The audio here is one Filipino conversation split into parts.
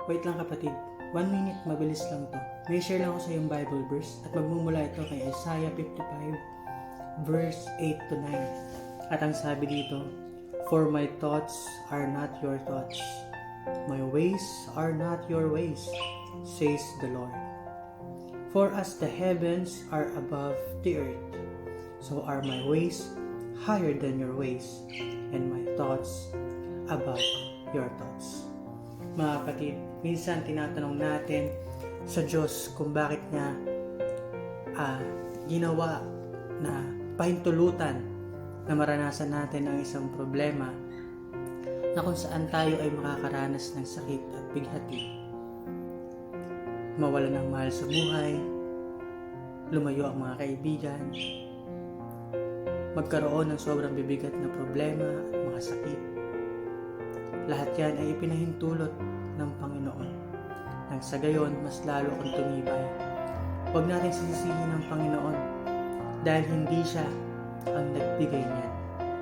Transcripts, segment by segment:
Wait lang kapatid, 1 minute, mabilis lang to. May share lang ako sa yung Bible verse at magmumula ito kay Isaiah 55 verse 8 to 9. At ang sabi dito, "For my thoughts are not your thoughts, my ways are not your ways, says the Lord. For as the heavens are above the earth, so are my ways higher than your ways, and my thoughts above your thoughts." Mga kapatid, minsan tinatanong natin sa Diyos kung bakit niya ginawa na pahintulutan na maranasan natin ang isang problema na kung saan tayo ay makakaranas ng sakit at bighati, mawala ng mahal sa buhay, lumayo ang mga kaibigan, magkaroon ng sobrang bibigat na problema at mga sakit. Lahat yan ay ipinahintulot ng Panginoon. Nang sa gayon, mas lalo akong tumibay. Huwag natin sisisihin ng Panginoon dahil hindi siya ang nagbigay niyan,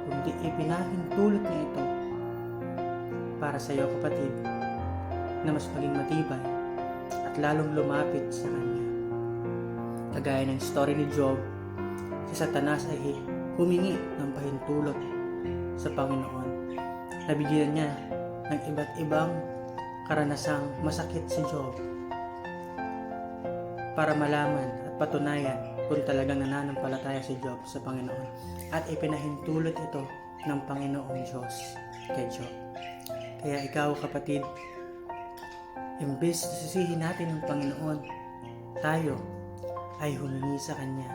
kundi ipinahintulot niya ito para sa iyo kapatid na mas maging matibay at lalong lumapit sa Kanya. Kagaya ng story ni Job, si Satanas ay humingi ng pahintulot sa Panginoon. Nabigyan niya ng iba't ibang karanasang masakit si Job para malaman at patunayan kung talagang nananampalataya si Job sa Panginoon. At ipinahintulot ito ng Panginoong Diyos kay Job. Kaya ikaw kapatid, imbes na sisihin natin ang Panginoon, tayo ay humingi sa Kanya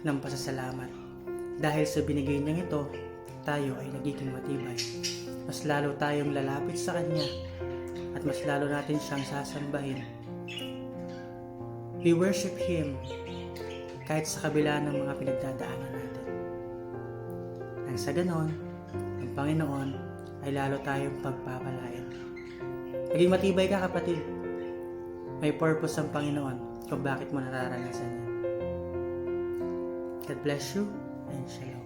ng pasasalamat. Dahil sa binigay niyang ito, tayo ay nagiging matibay. Mas lalo tayong lalapit sa Kanya at mas lalo natin siyang sasambahin. We worship Him kahit sa kabila ng mga pinagdadaanan natin. Nang sa ganon, ang Panginoon ay lalo tayong pagpapalain. Maging matibay ka kapatid. May purpose ang Panginoon kung bakit mo nararanasan yan. God bless you and shalom.